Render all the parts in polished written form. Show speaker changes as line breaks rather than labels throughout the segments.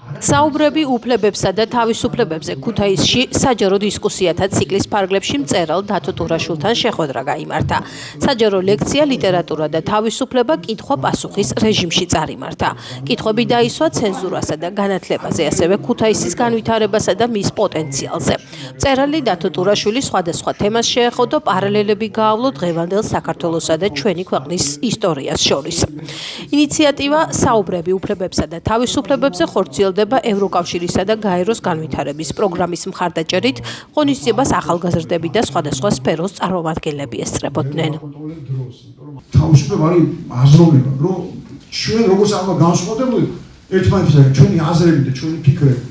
საუბრები უფლებებსა და თავისუფლებებზე ქუთაისში საჯარო დისკუსიათა ციკლის ფარგლებში მწერალ დათო ტურაშვილთან შეხვედრა გაიმართა. საჯარო ლექცია ლიტერატურა და თავისუფლება კითხვა-პასუხის რეჟიმში წარიმართა. კითხვები დაისვა ცენზურასა და განათლებაზე, ასევე ქუთაისის განვითარებასა და მის პოტენციალზე. მწერალი დათო ტურაშვილი სხვადასხვა თემას შეეხო და პარალელები გაავლო დღევანდელ საქართველოსა და ჩვენი ქვეყნის ისტორიას შორის. ინიციატივა საუბრები უფლებებსა და თავისუფლებებზე ხორციელდება ევროკავშირისა და გაეროს განვითარების პროგრამის მხარდაჭერით, ღონისძიებას ახალგაზრდები და სხვადასხვა სფეროს წარმომადგენლები ესწრებოდნენ.
თავისუფლება არის აზროვნება, რომ ჩვენ როგორც ახლა განსხვავებული ერთმანეთისაგან ჩვენი აზრები და ჩვენი ფიქრები.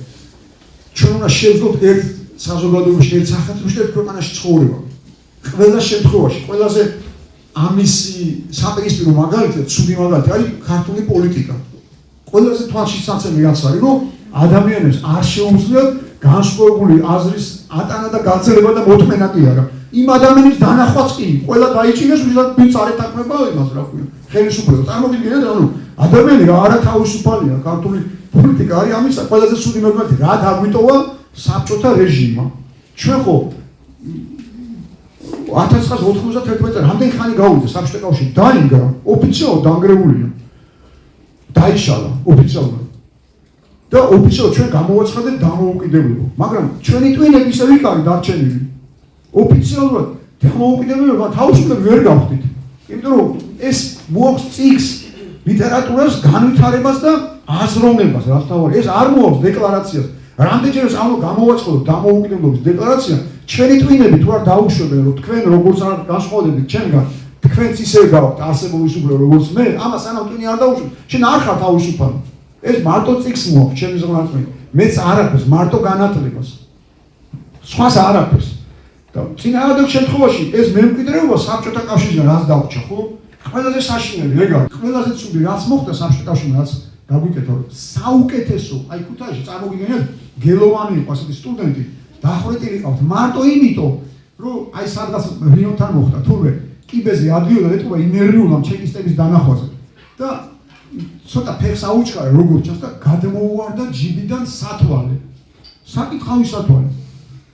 ჩვენ უნდა შევძლოთ ერთ საზოგადოებაში, ერთ სახელმწიფოში და ქვეყანაში ცხოვრება. ყველა შემთხვევაში, ყველაზე ამის საპირისპირო მაგალითი, ცუდი მაგალითი არის ქართული პოლიტიკა. ყველაზე თვალშისაცემი რაც არის, რომ ადამიანებს არ შეუძლიათ განსხვავებული აზრის ატანა და გაძლება და მოთმენა კი არა. იმ ადამიანის დანახვაც კი, ყველა დაიჭირეს, ვისაც არ ეთანხმება იმას, რა ქვია, ხელისუფლებას. წარმოგიდგენთ, ანუ ადამიანი რა არა თავისუფალია, ქართული პოლიტიკა არის ამის ყველაზე ცუდი მაგალითი, რა დაგვიტოვა საბჭოთა რეჟიმმა. ჩვენ ხო 1991 წელს რამდენი ხანი გავიდა საბჭოთა კავშირი, დაინგრა, ოფიციალურად დანგრეულია. დაიშალა ოფიციალურად. და ოფიციალურად ჩვენ გამოვაცხადეთ დამოუკიდებლობა, მაგრამ ჩვენი ტვინები ისე ვიყავით დარჩენილი. ოფიციალურად დამოუკიდებლობა თავისუფლად ვერ გავხდით. იმიტომ რომ ეს მოაქვს წიგს ლიტერატურას, განვითარებას და აზროვნებას, რა თქმა უნდა. ეს არ მოაქვს დეკლარაციას. რამდენჯერ ამო გამოვაცხადოთ დამოუკიდებლობის დეკლარაცია, ჩვენი ტვინები თუ არ დაუშვებენ, რომ თქვენ როგორც არ განსხვავდებით ჩვენგან, თქვენც ისე გაქვთ არსებობის უფლება როგორც მე, ამას სანამ ტვინი არ დაუშვებ, შენ არ ხარ თავისუფალი. ეს მარტო წიგს მოაქვს ჩემი ზღვრაცმელი. მეც არაფერს, მარტო განათლებას. სხვას არაფერს. და წინააღმდეგ შემთხვევაში ეს მემკვიდრეობა საბჭოთა კავშირიდან რაც დავრჩა, ხო? ყველაზე საშინელი ეგ არის. ყველაზე ცუდი რაც მოხდა საბჭოთა კავშირში, რაც დაგვიკეთა, საუკეთესო, აი ქუთაისში წარმოგიდგენთ, გელოვანი იყო ასეთი სტუდენტი, დახვრეტილი ყავთ მარტო იმიტომ, რომ აი სადღაც რიონთან მოხდა, თურმე კიბეზე ადიოდა ეთქვა ინერვიულამ ჩეკისტების დანახვაზე. და ცოტა ფეხს აუჩქარა როგორც ჩანს და გადმოუვარდა ჯიბიდან სათვალე. საკითხავი სათვალე.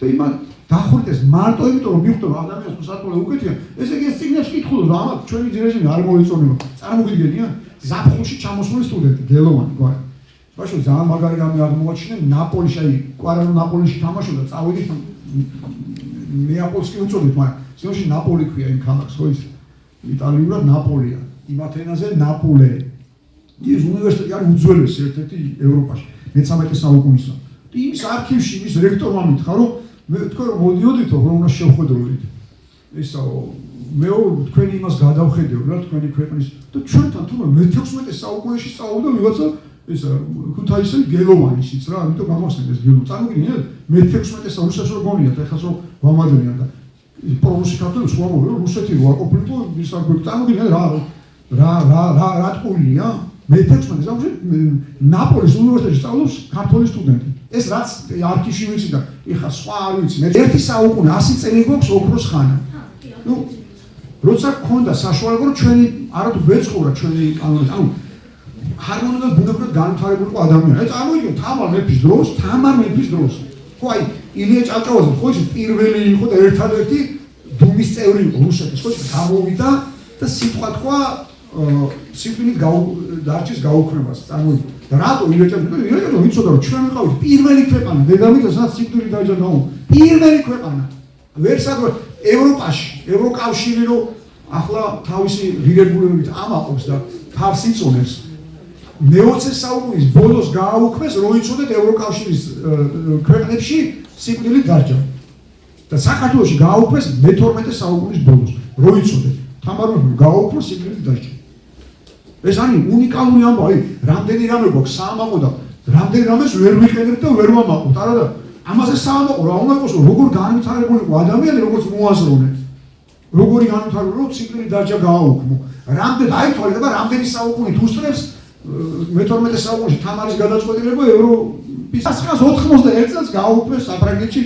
და იმან დახვრიტეს მარტო იმიტომ რომ მიხვდა რომ ადამიანს სათვალე უკეთია, ესე იგი ეს წიგნებში კითხულობს, რომ ამათ ჩვენი რეჟიმი არ მოეწონება. წარმოგიდგენია? ზაფხულში ჩამოსული სტუდენტი გელოვანი გვარი. ბაშო ძალიან მაგარი რამე აღმოაჩინენ ნაპოლიში, აი კვარანო ნაპოლიში თამაშობდა, წავედით ნეაპოლს კი უწოდეთ, მაგრამ სიოში ნაპოლი ქვია იმ ქალაქს, ხო ის იტალიურად ნაპოლია, იმათ ენაზე ნაპოლე. ის უნივერსიტეტი არის უძველესი ერთ-ერთი ევროპაში, მე-13 საუკუნისა. იმის არქივში იმის რექტორმა მითხრა, რომ მე თქვენ რომ მოდიოდით, რომ უნდა შევხვედროთ. ესაო მეო თქვენი იმას გადავხედევ რა თქვენი ქვეყნის და ჩვენთან თუმცა მე-16 საუკუნეში სწავლობდა ვიღაცა ეს ქუთაისელი გელოვანისიც რა, ამიტომ გამახსენდა ეს გელო. წარმოგიდგენთ, მე-16 საუკუნეში რო გონიათ, ეხლა რომ ვამაძებიან და პროვინცი ქართული სხვა მოვიდა, რუსეთი რო აკოპილიტო ის არ გვექ. წარმოგიდგენთ რა თქულია? მე-16 საუკუნეში ნაპოლის უნივერსიტეტში სწავლობს ქართული სტუდენტი. ეს რაც არქივში ვიცი და ეხლა სხვა არ ვიცი. მე 1 საუკუნე 100 წელი გვაქვს ოქროს ხანა. ნუ როცა გქონდა საშუალება რომ ჩვენი არათუ ვეცხოვრა ჩვენი კანონით, ანუ ჰარმონიულად ბუნებრივად განვითარებული ადამიანი. აი წარმოვიდგინე თამარ მეფის დროს. ხო აი ილია ჭავჭავაძე ხო ის პირველი იყო და ერთადერთი დუმის წევრი იყო რუსეთის, ხო გამოვიდა და სიტყვა თქვა სიკვდილით დარჩის გაუქმებას. წარმოვიდგინე. რატო ილია ჭავჭავაძე ვიცოდა რომ ჩვენ ვიყავით პირველი ქვეყანა, დედამიწაზე სადაც სიკვდილი დაიჭრა გამო. პირველი ქვეყანა. ვერ საერთოდ ევროპაში, ევროკავშირი რო ახლა თავისი რეგულირებით ამაყობს და თავს იწონებს. მე-20 საუკუნის ბოლოს გააუქმეს, რო იცოდეთ ევროკავშირის ქვეყნებში სიკვდილით დარჩა. და საქართველოში გააუქმეს მე-12 საუკუნის ბოლოს, რო იცოდეთ. თამარმეფემ გააუქმა სიკვდილით დარჩა. ეს არის უნიკალური ამბავი, რამდენი რამე გვაქვს საამაყო და რამდენი რამეს ვერ ვიყენებთ და ვერ ვამაყობთ. არა და ამაზე საამაყო რა უნდა იყოს, როგორ განვითარებული იყო ადამიანი, როგორც მოაზროვნე. როგორი განვითარებული, რომ სიკვდილით დარჩა გააუქმო. რამდენი აითვალე და რამდენი საუკუნით უსწრებს მე-12 საუკუნეში თამარის გადაწყვეტილება ევროპის 1991 წელს გააუქმეს საფრანგეთში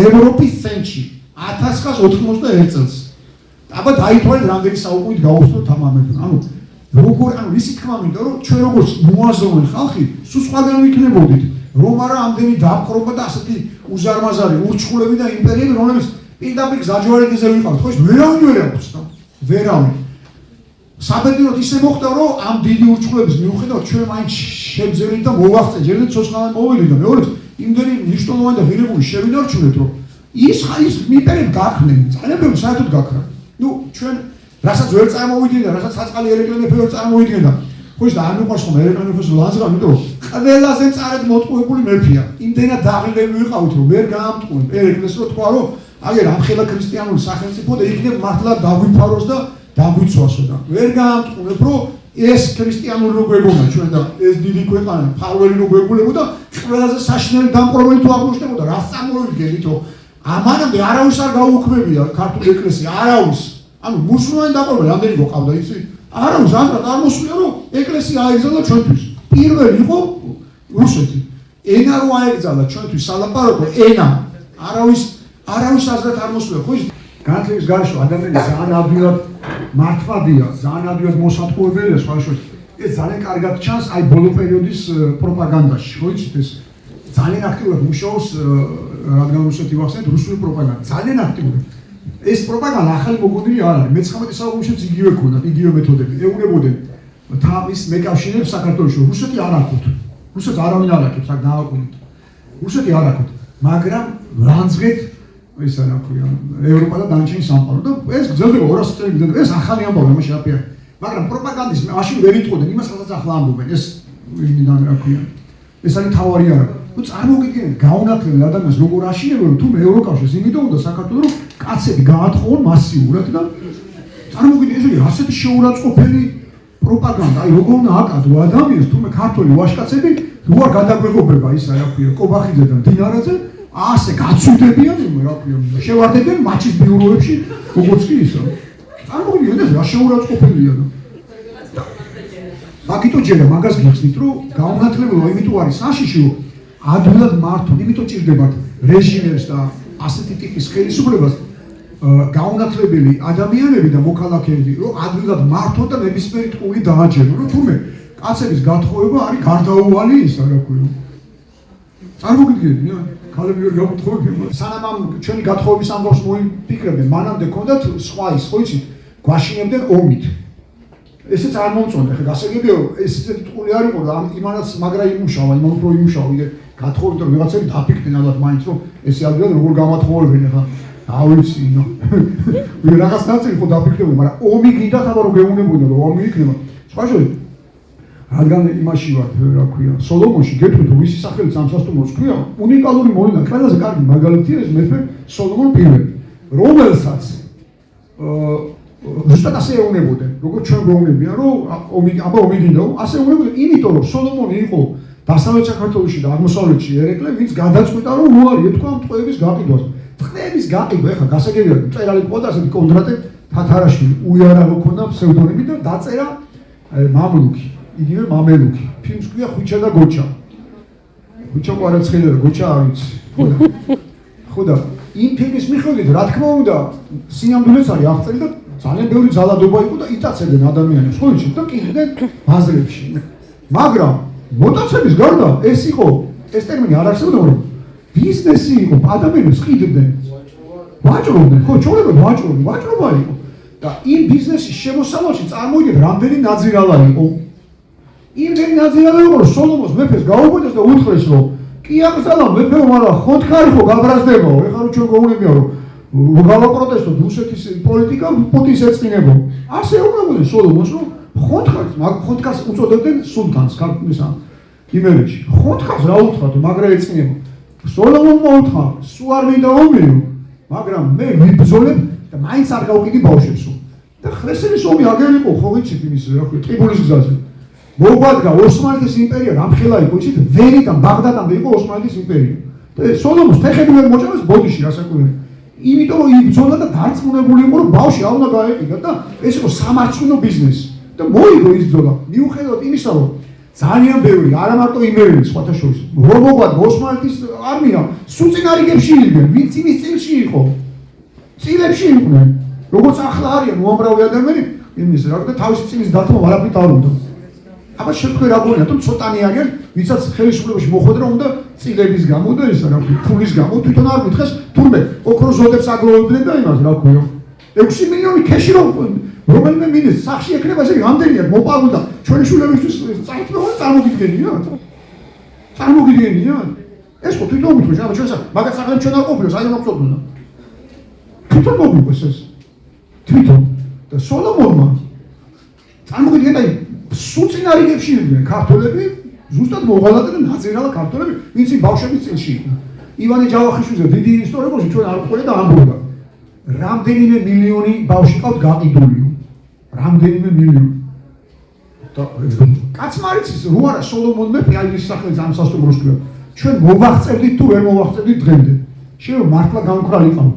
ევროპის ცენტრში 1991 წელს. აბა დაითვალეთ რამდენი საუკუნით გაუსწრო თამარ მეფემ. ანუ როგორ ანუ ისი თქმა მინდა რომ ჩვენ როგორც მოაზროვნე ხალხი სულ სხვაგან ვიქნებოდით რომ არა ამდენი დაპყრობა და ასეთი უზარმაზარი ურჩხულები და იმპერიები რომლებიც პირდაპირ გზაჯვარეზე ვიყავთ ხო ვერავინ ვერ აქვს და ვერავინ საბედნიეროდ ისე მოხდა რომ ამ დიდი ურჩხულების მიუხედავად ჩვენ მაინც შევძელით და მოვახცეთ ჯერ ცოცხლად მოვიდით და მეორეც იმდენი მნიშვნელოვანი და ღირებული შევინარჩუნეთ რომ ის იმპერიები გაქრნენ ძალიან ბევრი საერთოდ გაქრა ნუ ჩვენ რასაც ვერ წარმოვიდგენ და რასაც საწყალი ერეკლე მეფე ვერ წარმოვიდგენ და ხო ის და არ მიყვარს ხომ ერეკლე მეფეს ლანძღავ იმიტომ რომ ყველაზე წარად მოტყუებული მეფეა იმდენად დაღლილები ვიყავით რომ ვერ გაამტყუენ ერეკლეს რო თქვა რომ აგერ ამხელა ქრისტიანული სახელმწიფო და იქნებ მართლა დაგვიფაროს და დაგვიცვასო და ვერ გაამტყუნებ რომ ეს ქრისტიანული რო გვეგონა ჩვენ და ეს დიდი ქვეყანა ფარველი რო გვეგულებოდა ყველაზე საშინელი დამპყრობელი თუ აღმოჩნდებოდა რას წარმოვიდგენით რომ ამანამდე არავის არ გაუქმებია ქართული ეკლესია არავის ანუ მუსულმანი დაყრობილი ამდენი გვყავდა იცი არავის აზრად არ მოსვლია რომ ეკლესია აეგზავნა ჩვენთვის პირველი იყო რუსეთი ენა რო აეგზავნა ჩვენთვის სალაპარაკო ენა არავის აზრად არ მოსვლია ხო ის განათლების გარეშე ადამიანი ძალიან ადვილად მართვადია ძალიან ადვილად მოსათხოვებელია სხვა შორის ეს ძალიან კარგად ჩანს აი ბოლო პერიოდის პროპაგანდაში ხო იცით ეს ძალიან აქტიურად მუშაობს რადგან რუსეთი ვახსენეთ რუსული პროპაგანდა ძალიან აქტიურად ეს პროპაგანდა ახალი მოგონილი არ არის მე-19 საუკუნეშიც იგივე ქონდა იგივე მეთოდები ეუბნებოდნენ თავის მეკავშირეებს საქართველოში რუსეთი არ აქვთ რუსეთს არავინ არ აკეთებს აქ დააკვირდით რუსეთი არ აქვთ მაგრამ რანძღეთ ეს რა ქვია ევროპა და დანარჩენი სამყარო და ეს გრძელდება 200 წელი გრძელდება ეს ახალი ამბავი ამაში აფია მაგრამ პროპაგანდის მაშინ ვერ იტყოდნენ იმას რასაც ახლა ამბობენ ეს ვინიდან რა ქვია ეს არის თავარი არა თუ წარმოგიდგენთ გაუნათლებელი ადამიანს როგორ აშინებენ თუ ევროკავშირს იმიტომ უნდა საქართველოს რომ კაცები გაათხოვონ მასიურად და წარმოგიდგენთ ეს ასეთი შეურაცხყოფელი პროპაგანდა აი როგორ უნდა აკადო ადამიანს თუ მე ქართული ვაჟკაცები რო არ გადაგვეღობება ისა რა ქვია კობახიძე და დინარაძე ასე გაცვიდებიან რა ქვია შევარდებიან მაჩის ბიუროებში როგორც კი ისა წარმოგიდგენთ ეს რა შეურაცხყოფელია და მაგიტო ჯერა მაგას გიხსნით რომ გაუნათლებელო იმიტომ არის საშიში რომ ადვილად მართონ იმიტომ ჭირდებათ რეჟიმებს და ასეთი ტიპის ხელისუფლებას გაუნათლებელი ადამიანები და მოქალაქეები რომ ადვილად მართონ და ნებისმიერი ტყუილი დააჯერონ რომ თუმე კაცების გათხოვება არის გარდაუვალი ისა რა ქვია წარმოგიდგენთ ქალები ვერ გაკუთხოვებენ სანამ ამ ჩვენი გათხოვების ამბავს მოიფიქრებენ მანამდე ქონდათ სხვა ის ხო იცით გვაშინებდნენ ომით ესეც არ მომწონდა ხა გასაგებია ეს ისეთი ტყული არ იყო და იმანაც მაგრა იმუშავა იმან უფრო იმუშავა იდე გათხოვებდა რომ ვიღაცები დაფიქრდნენ ალბათ მაინც რომ ესე ადვილად როგორ გამათხოვებენ ხა ავიცი ნო ვიღ რაღაც ნაწილი ხო დაფიქრებდნენ მაგრამ ომი გინდათ აბა რომ გეუნებოდნენ რომ ომი იქნება სხვა შორის რადგან იმაში ვარ რა ქვია სოლომონში გეტყვით რომ ვისი სახელიც ამ სასტუმროს ქვია უნიკალური მოვლენა ყველაზე კარგი მაგალითია ეს მეფე სოლომონ პირველი რომელსაც ზუსტად ასე ეუბნებოდნენ როგორც ჩვენ გვეუბნებიან რომ ომი გინდა ასე ეუბნებოდნენ იმიტომ რომ სოლომონი იყო დასავლეთ საქართველოში და აღმოსავლეთში ერეკლე ვინც გადაწყვიტა რომ უარი ეთქვა ამ ტყვეების გაყიდვას ტყვეების გაყიდვა ეხლა გასაგებია წერალი ყოდა ასეთი კონტრაქტი თათარაშვილი უიარაღო ქონდა ფსევდონიმი და დაწერა მამლუქი იგივე მამელუქი ფილმს ქვია ხუჩა და გოჩა ხუჩა ყარაცხელი და გოჩა არ ვიცი ხო და იმ ფილმის მიხედვით რა თქმა უნდა სინამდვილეც არის აღწერილი და ძალიან ბევრი ძალადობა იყო და იტაცებდნენ ადამიანებს ხო იცით და კიდე ბაზრებში მაგრამ მოტაცების გარდა ეს იყო ეს ტერმინი არ არსებობდა რომ ბიზნესი იყო ადამიანებს ყიდნენ ვაჭრობდნენ ხო ჩორებად ვაჭრობდნენ ვაჭრობა იყო და იმ ბიზნესის შემოსავალში წარმოიდგინეთ რამდენი ნაძირალა იყო იმდენი ნაძირალა იყო რომ სოლომონს მეფეს გაუგოდეს და უთხრეს რომ კი აკრძალა მეფეო მაგრამ ხოთხარი ხო გაბრაზდებაო ეხლა რომ ჩვენ გვეუბნებიან რომ გავაპროტესტოთ რუსეთის პოლიტიკა პუტინს ეწყინებო ასე ეუბნებოდნენ სოლომონს რომ ხოთხარს უწოდებდნენ სულთანს ქართლისა იმერეთში ხოთხარს რა უთხრათ მაგრა ეწყინებო სოლომონმა უთხრა სულ არ მინდა ომიო მაგრამ მე ვიბრძოლებ და მაინც არ გავუკიდი ბავშვებსო და ხრესელის ომი აგერ იყო ხო ვიცით იმის რა ქვია ტრიპოლის გზაზე მოგვადგა ოსმალეთის იმპერია რამხელა იყო იცით ვენიდან ბაღდადამდე იყო ოსმალეთის იმპერია და სოლომონს ფეხები ვერ მოჭამეს ბოდიში რასაკვირველია იმიტომ რომ იბრძოლა და დარწმუნებული იყო რომ ბავშვი არ უნდა გაეყიდა და ეს იყო სამარცხვინო ბიზნესი და მოიგო ის ბრძოლა მიუხედავად იმისა რომ ძალიან ბევრი არა მარტო იმერელი სხვათა შორის რომ მოგვადგა ოსმალეთის არმია სულ წინარიგებში იდგნენ ვინც იმის წილში იყო წილებში იყვნენ როგორც ახლა არიან უამრავი ადამიანი იმის რა და თავისი წინის დათმო არაფრით არ უნდა. აბა შევქმნე რა გონია, თუ ცოტანი აგერ, ვისაც ხელისუფლებაში მოხვედრა უნდა წილების გამო და ისა რა ქვია, ფულის გამო თვითონ არ მითხეს, თურმე ოქროს ზოდებს აგროვებდნენ და იმას რა ქვია. 6 მილიონი ქეში რომელიმე მინისტრს სახში ექნება ესე რამდენია მოპარული და ჩვენი შვილებისთვის წაიწმევა წარმოგიდგენიათ? წარმოგიდგენიათ? ეს ხო თვითონ მითხოს, აბა ჩვენს მაგაც სახელმწიფო ჩვენ არ ყოფილოს, აი რა გწოდნა. თვითონ მოგვიყვეს ეს. თვითონ და სოლომონმა წარმოგიდგენ აი სუწინარიგებში იყვნენ ქართველები, ზუსტად მოღალატე და ნაძერალა ქართველები, ვინც იმ ბავშვების წილში იყვნენ. ივანე ჯავახიშვილზე დიდი ისტორიკოსი ჩვენ არ ვყოლე და ამბობდა. რამდენიმე მილიონი ბავშვი ყავთ გაყიდულიო. რამდენიმე მილიონი. და კაცმა არ იცის, რო არა სოლომონ მეფე აი ის სახელს ამ სასტუმროს ქვია. ჩვენ მოვახწევდით თუ ვერ მოვახწევდით დღემდე. შეიძლება მართლა გამქრალიყავ.